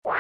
Hello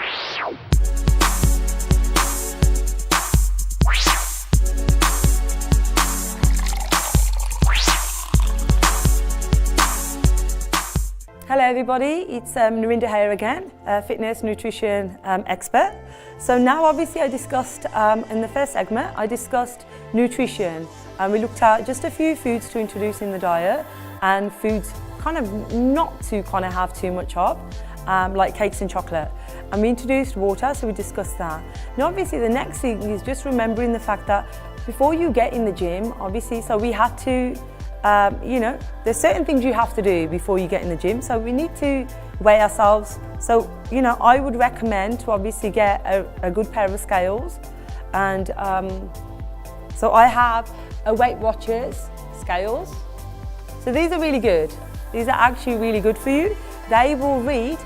everybody, it's NARINDER HAYER again, fitness nutrition expert. So now obviously I discussed, in the first segment, I discussed nutrition, and we looked at just a few foods to introduce in the diet and foods kind of not to kind of have too much of, like cakes and chocolate. And we introduced water, so we discussed that. Now obviously the next thing is just remembering the fact that before you get in the gym, obviously, so we had to there's certain things you have to do before you get in the gym, so we need to weigh ourselves. So, I would recommend to obviously get a good pair of scales, and so I have a Weight Watchers scales. So these are really good. These are actually really good for you. They will read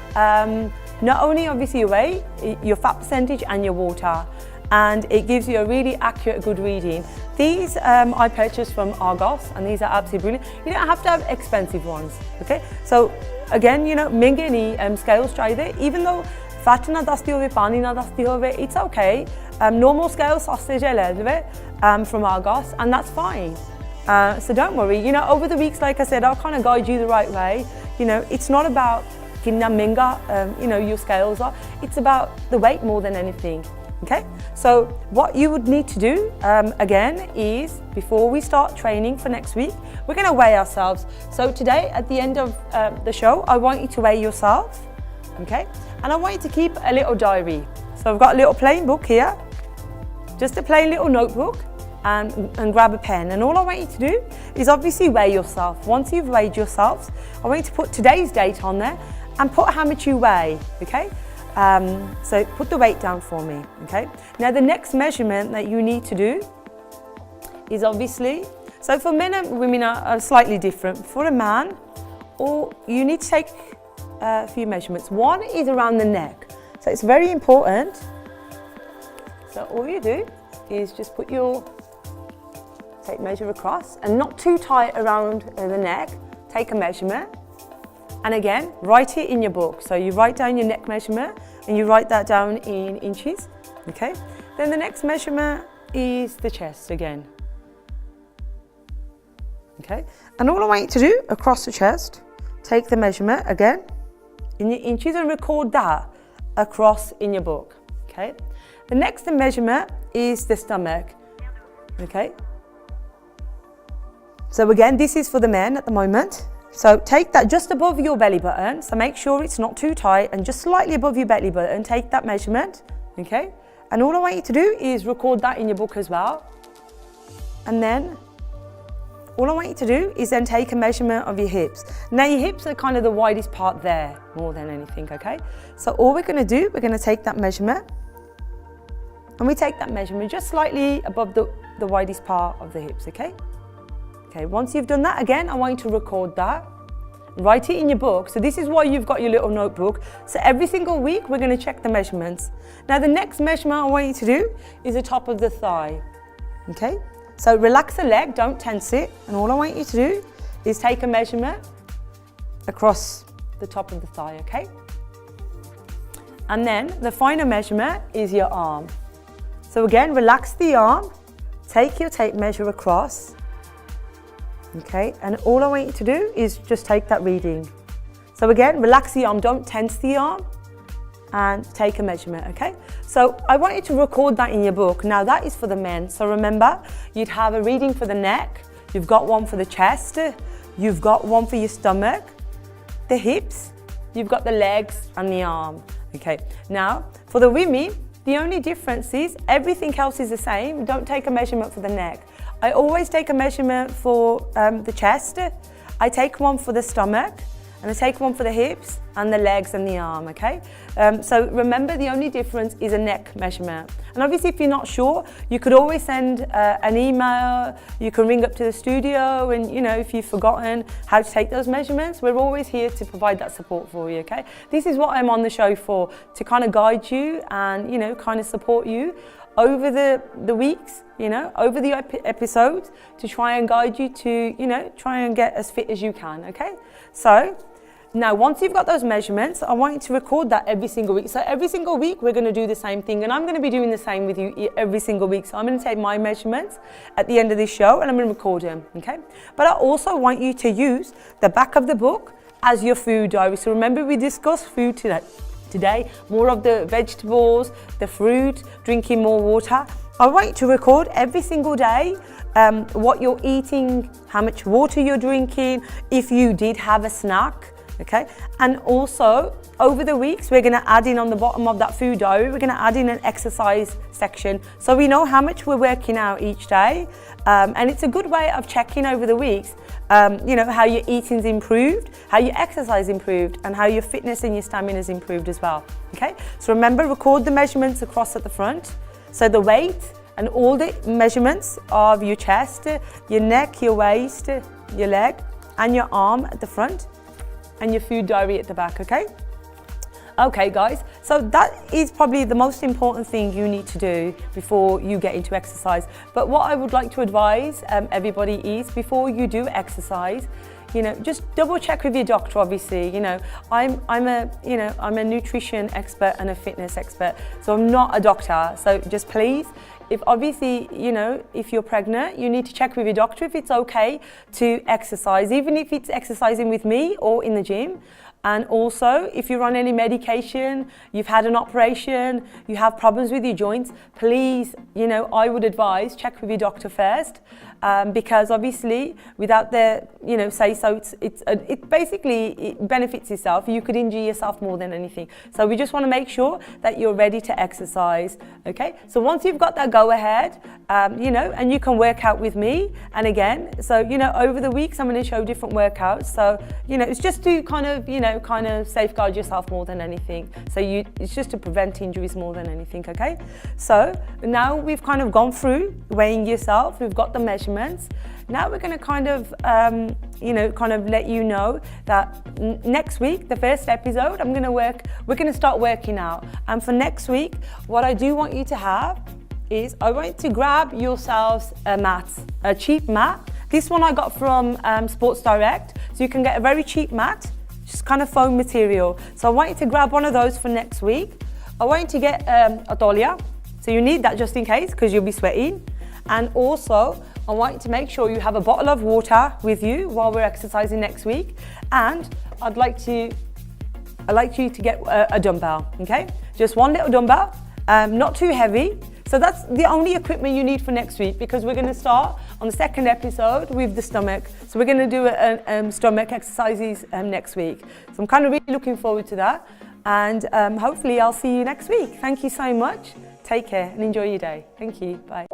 not only obviously your weight, your fat percentage and your water, and it gives you a really accurate, good reading. These I purchased from Argos, and these are absolutely brilliant. You don't have to have expensive ones, okay? So again, महंगे नहीं scales चाहिए, even though fat ना दस्ती होवे, पानी ना दस्ती होवे, it's okay. Normal scale sausage from Argos, and that's fine. So don't worry. Over the weeks, like I said, I'll kind of guide you the right way. It's not about कितना महंगा your scales are. It's about the weight more than anything. Okay, so what you would need to do again is, before we start training for next week, we're going to weigh ourselves. So today at the end of the show, I want you to weigh yourself, okay, and I want you to keep a little diary. So I've got a little plain book here, just a plain little notebook, and grab a pen, and all I want you to do is obviously weigh yourself. Once you've weighed yourselves, I want you to put today's date on there and put how much you weigh, okay? So put the weight down for me, okay? Now the next measurement that you need to do is obviously, so for men and women are slightly different. For a man, you need to take a few measurements. One is around the neck. So it's very important. So all you do is just put take measure across, and not too tight around the neck. Take a measurement. And again, write it in your book. So you write down your neck measurement and you write that down in inches, okay? Then the next measurement is the chest again, okay? And all I want you to do across the chest, take the measurement again in your inches and record that across in your book, okay? The next measurement is the stomach, okay? So again, this is for the men at the moment. So take that just above your belly button, so make sure it's not too tight, and just slightly above your belly button, take that measurement, okay? And all I want you to do is record that in your book as well. And then all I want you to do is then take a measurement of your hips. Now your hips are kind of the widest part there, more than anything, okay? So all we're gonna do, we're gonna take that measurement, and we take that measurement just slightly above the widest part of the hips, okay? Okay, once you've done that, again, I want you to record that. Write it in your book. So this is why you've got your little notebook. So every single week, we're going to check the measurements. Now, the next measurement I want you to do is the top of the thigh. Okay? So relax the leg, don't tense it. And all I want you to do is take a measurement across the top of the thigh, okay? And then the final measurement is your arm. So again, relax the arm, take your tape measure across. Okay, and all I want you to do is just take that reading. So again, relax the arm, don't tense the arm, and take a measurement, okay? So I want you to record that in your book. Now that is for the men. So remember, you'd have a reading for the neck, you've got one for the chest, you've got one for your stomach, the hips, you've got the legs and the arm, okay? Now, for the women, the only difference is everything else is the same. Don't take a measurement for the neck. I always take a measurement for the chest, I take one for the stomach, and I take one for the hips and the legs and the arm, okay? So remember, the only difference is a neck measurement. And obviously, if you're not sure, you could always send an email, you can ring up to the studio, and if you've forgotten how to take those measurements, we're always here to provide that support for you, okay? This is what I'm on the show for, to kind of guide you and, kind of support you over the weeks, over the episodes, to try and guide you to, try and get as fit as you can, okay? So Now, once you've got those measurements, I want you to record that every single week. So every single week, we're going to do the same thing, and I'm going to be doing the same with you every single week. So I'm going to take my measurements at the end of this show, and I'm going to record them, okay? But I also want you to use the back of the book as your food diary. So remember, we discussed food today, more of the vegetables, the fruit, drinking more water. I want you to record every single day what you're eating, how much water you're drinking, if you did have a snack. Okay, and also over the weeks, we're going to add in on the bottom of that food diary, we're going to add in an exercise section. So we know how much we're working out each day. And it's a good way of checking over the weeks, you know, how your eating's improved, how your exercise improved, and how your fitness and your stamina's improved as well. Okay, so remember, record the measurements across at the front. So the weight and all the measurements of your chest, your neck, your waist, your leg, and your arm at the front, and your food diary at the back, okay? Okay guys, so that is probably the most important thing you need to do before you get into exercise. But what I would like to advise everybody is, before you do exercise, you know, just double check with your doctor. Obviously, you know, I'm a nutrition expert and a fitness expert, so I'm not a doctor. So just please, if obviously, you know, if you're pregnant, you need to check with your doctor if it's okay to exercise, even if it's exercising with me or in the gym. And also, if you're on any medication, you've had an operation, you have problems with your joints, please, you know, I would advise check with your doctor first, because obviously, without their, you know, say so, it basically benefits yourself. You could injure yourself more than anything. So we just want to make sure that you're ready to exercise. Okay. So once you've got that go ahead, you know, and you can work out with me. And again, so you know, over the weeks, I'm going to show different workouts. So you know, it's just to kind of safeguard yourself more than anything. So it's just to prevent injuries more than anything, okay? So now we've kind of gone through weighing yourself, we've got the measurements. Now we're going to kind of let you know that next week, the first episode, we're going to start working out. And for next week, what I do want you to have is, I want you to grab yourselves a mat, a cheap mat. This one I got from Sports Direct, so you can get a very cheap mat, just kind of foam material. So I want you to grab one of those for next week. I want you to get a tolia, so you need that just in case, because you'll be sweating. And also, I want you to make sure you have a bottle of water with you while we're exercising next week. And I'd like you to get a dumbbell, okay? Just one little dumbbell, not too heavy. So that's the only equipment you need for next week, because we're going to start on the second episode with the stomach. So we're going to do stomach exercises next week. So I'm kind of really looking forward to that. And hopefully I'll see you next week. Thank you so much. Take care and enjoy your day. Thank you. Bye.